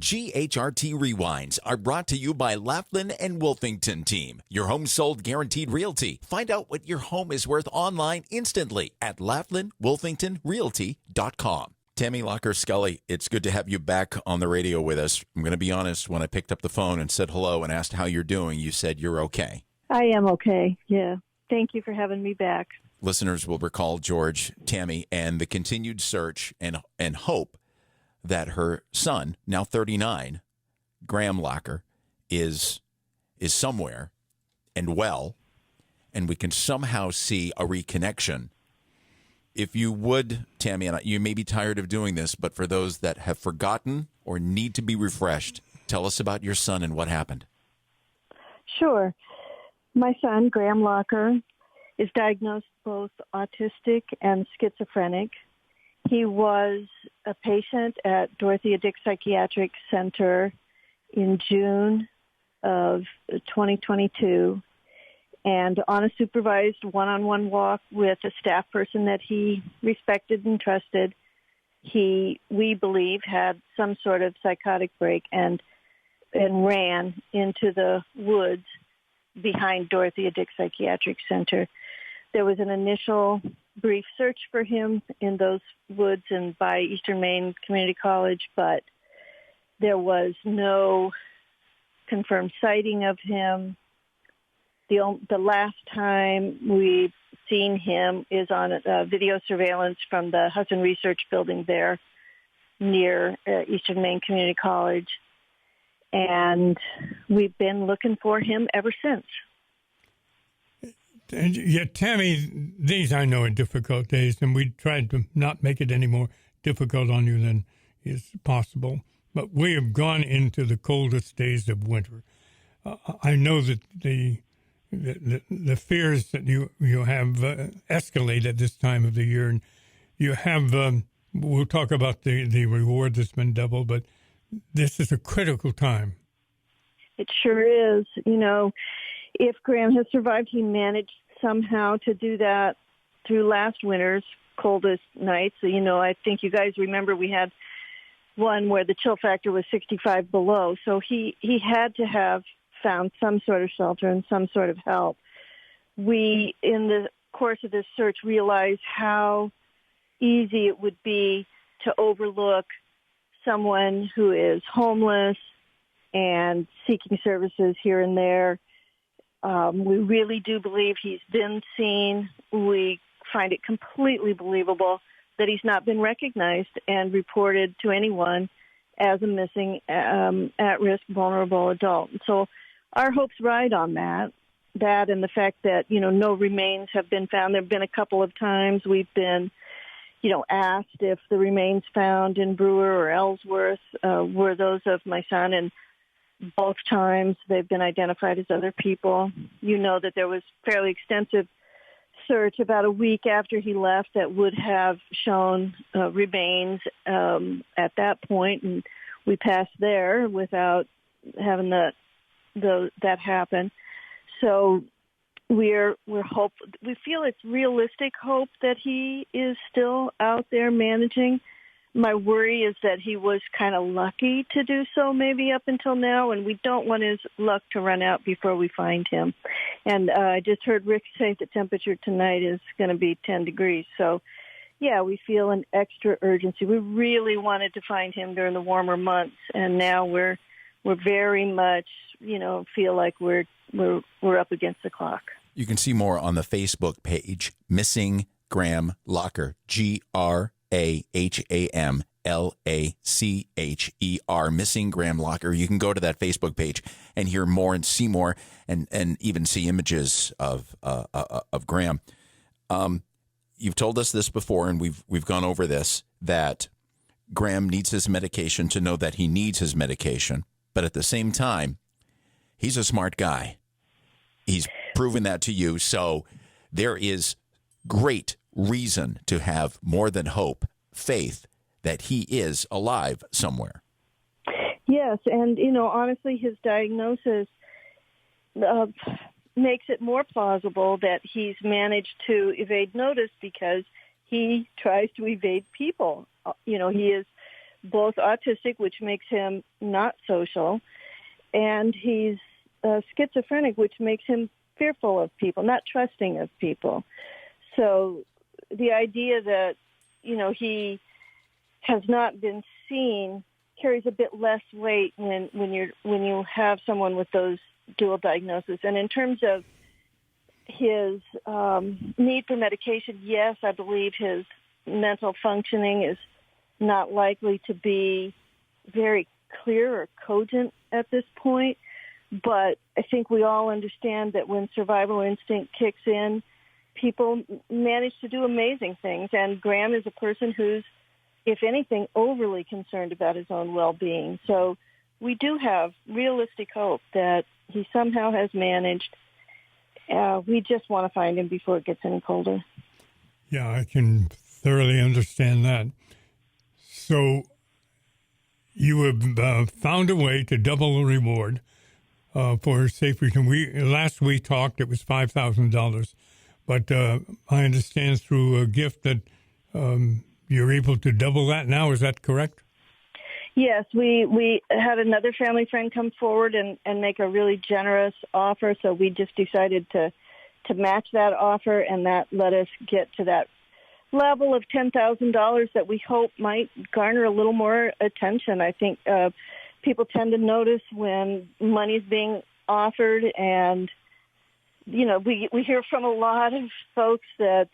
GHRT Rewinds are brought to you by Laughlin and Wolfington Team. Your home sold guaranteed realty. Find out what your home is worth online instantly at LaughlinWolfingtonRealty.com. Tammy Lacher Scully, it's good to have you back on the radio with us. I'm going to be honest, when I picked up the phone and said hello and asked how you're doing, you said you're okay. I am okay, yeah. Thank you for having me back. Listeners will recall George, Tammy, and the continued search and hope that her son, now 39, Graham Lacher, is somewhere and well, and we can somehow see a reconnection. If you would, Tammy, and you may be tired of doing this, but for those that have forgotten or need to be refreshed, tell us about your son and what happened. Sure. My son, Graham Lacher, is diagnosed both autistic and schizophrenic. He was a patient at Dorothea Dick Psychiatric Center in June of 2022, and on a supervised one-on-one walk with a staff person that he respected and trusted, we believe, had some sort of psychotic break and ran into the woods behind Dorothea Dick Psychiatric Center. There was an initial brief search for him in those woods and by Eastern Maine Community College, but there was no confirmed sighting of him. The last time we've seen him is on video surveillance from the Hudson Research Building there near Eastern Maine Community College, and we've been looking for him ever since. And yet, Tammy, these I know are difficult days, and we tried to not make it any more difficult on you than is possible. But we have gone into the coldest days of winter. I know that the fears that you have escalate at this time of the year, and you have. We'll talk about the reward that's been doubled, but this is a critical time. It sure is. You know, if Graham has survived, he managed somehow to do that through last winter's coldest nights. So, you know, I think you guys remember we had one where the chill factor was 65 below. So he had to have found some sort of shelter and some sort of help. We, in the course of this search, realized how easy it would be to overlook someone who is homeless and seeking services here and there. We really do believe he's been seen. We find it completely believable that he's not been recognized and reported to anyone as a missing, at-risk, vulnerable adult. So our hopes ride on that and the fact that, you know, no remains have been found. There have been a couple of times we've been, you know, asked if the remains found in Brewer or Ellsworth were those of my son, and both times they've been identified as other people. You know that there was fairly extensive search about a week after he left that would have shown remains at that point, and we passed there without having that happen. So we're hopeful. We feel it's realistic hope that he is still out there managing. My worry is that he was kind of lucky to do so maybe up until now, and we don't want his luck to run out before we find him. And I just heard Rick say the temperature tonight is going to be 10 degrees. So, yeah, we feel an extra urgency. We really wanted to find him during the warmer months, and now we're very much, you know, feel like we're up against the clock. You can see more on the Facebook page, Missing Graham Lacher, GrahamLacher, Missing Graham Lacher. You can go to that Facebook page and hear more and see more, and even see images of Graham. You've told us this before, and we've gone over this, that Graham needs his medication to know that he needs his medication, but at the same time, he's a smart guy. He's proven that to you, so there is great reason to have more than hope, faith that he is alive somewhere. Yes, and, you know, honestly, his diagnosis makes it more plausible that he's managed to evade notice because he tries to evade people. You know, he is both autistic, which makes him not social, and he's schizophrenic, which makes him fearful of people, not trusting of people. So the idea that, he has not been seen carries a bit less weight when you have someone with those dual diagnoses. And in terms of his need for medication, yes, I believe his mental functioning is not likely to be very clear or cogent at this point. But I think we all understand that when survival instinct kicks in, people manage to do amazing things. And Graham is a person who's, if anything, overly concerned about his own well-being. So we do have realistic hope that he somehow has managed. We just want to find him before it gets any colder. Yeah, I can thoroughly understand that. So you have found a way to double the reward for safe return. Last we talked, it was $5,000, but I understand through a gift that you're able to double that now. Is that correct? Yes, we had another family friend come forward and make a really generous offer, so we just decided to match that offer, and that let us get to that level of $10,000 that we hope might garner a little more attention. I think people tend to notice when money's being offered, and we hear from a lot of folks that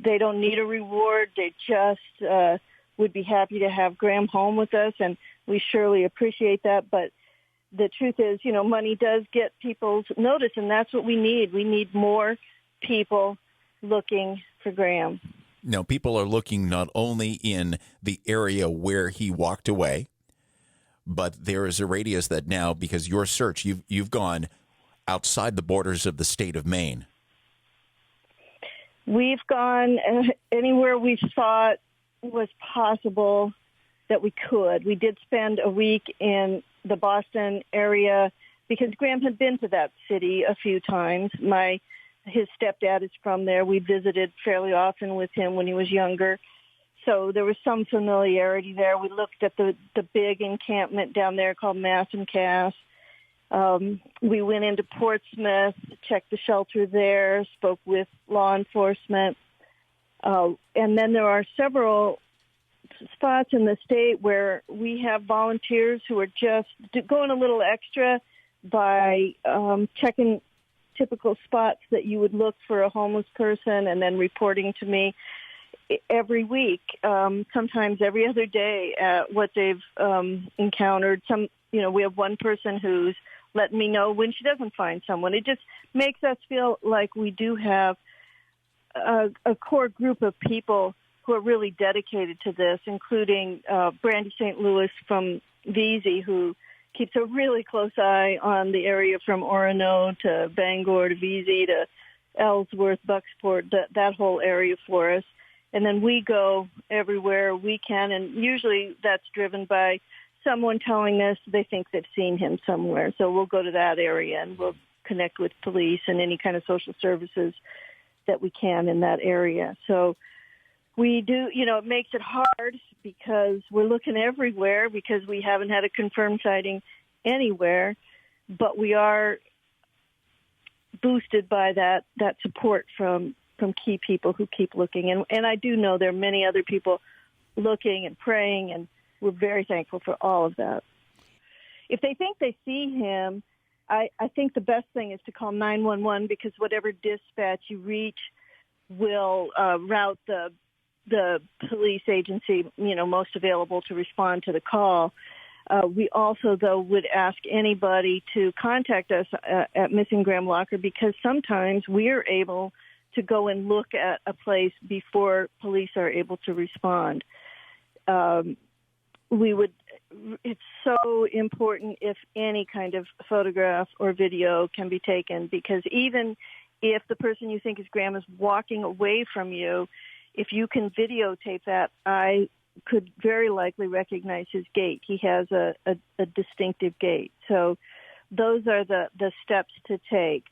they don't need a reward. They just would be happy to have Graham home with us, and we surely appreciate that. But the truth is, money does get people's notice, and that's what we need. We need more people looking for Graham. Now, people are looking not only in the area where he walked away, but there is a radius that now, because your search, you've gone outside the borders of the state of Maine. We've gone anywhere we thought was possible that we could. We did spend a week in the Boston area because Graham had been to that city a few times. His stepdad is from there. We visited fairly often with him when he was younger. So there was some familiarity there. We looked at the big encampment down there called Mass and Cass. We went into Portsmouth, checked the shelter there, spoke with law enforcement. And then there are several spots in the state where we have volunteers who are just going a little extra by checking typical spots that you would look for a homeless person and then reporting to me every week, sometimes every other day, what they've encountered. We have one person who's letting me know when she doesn't find someone. It just makes us feel like we do have a core group of people who are really dedicated to this, including Brandy St. Louis from VZ, who keeps a really close eye on the area from Orono to Bangor to VZ to Ellsworth, Bucksport, that whole area for us. And then we go everywhere we can, and usually that's driven by someone telling us they think they've seen him somewhere. So we'll go to that area and we'll connect with police and any kind of social services that we can in that area. So we do, it makes it hard because we're looking everywhere because we haven't had a confirmed sighting anywhere, but we are boosted by that support from key people who keep looking. And I do know there are many other people looking and praying, and we're very thankful for all of that. If they think they see him, I think the best thing is to call 911 because whatever dispatch you reach will route the police agency, most available to respond to the call. We also, though, would ask anybody to contact us at Missing Graham Lacher because sometimes we are able to go and look at a place before police are able to respond. It's so important if any kind of photograph or video can be taken because even if the person you think is Graham is walking away from you, if you can videotape that, I could very likely recognize his gait. He has a distinctive gait. So those are the steps to take.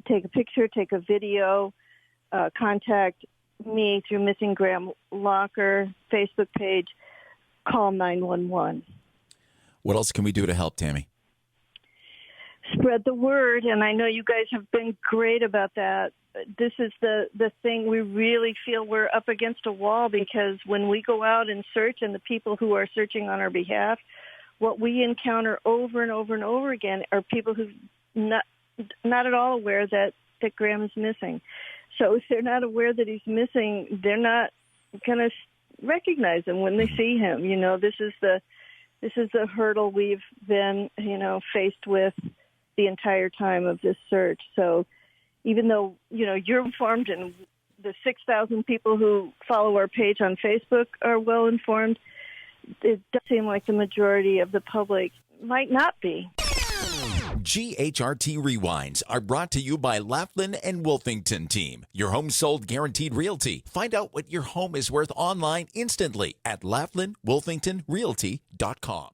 Take a picture, take a video, contact me through Missing Graham Lacher Facebook page. call 911. What else can we do to help, Tammy? Spread the word, and I know you guys have been great about that. This is the thing. We really feel we're up against a wall, because when we go out and search, and the people who are searching on our behalf, what we encounter over and over and over again are people who not at all aware that Graham is missing. So if they're not aware that he's missing, they're not going to recognize him when they see him. You know, this is the hurdle we've been, faced with the entire time of this search. So even though, you're informed and the 6,000 people who follow our page on Facebook are well informed, it does seem like the majority of the public might not be. GHRT Rewinds are brought to you by Laughlin and Wolfington Team. Your home sold guaranteed realty. Find out what your home is worth online instantly at LaughlinWolfingtonRealty.com.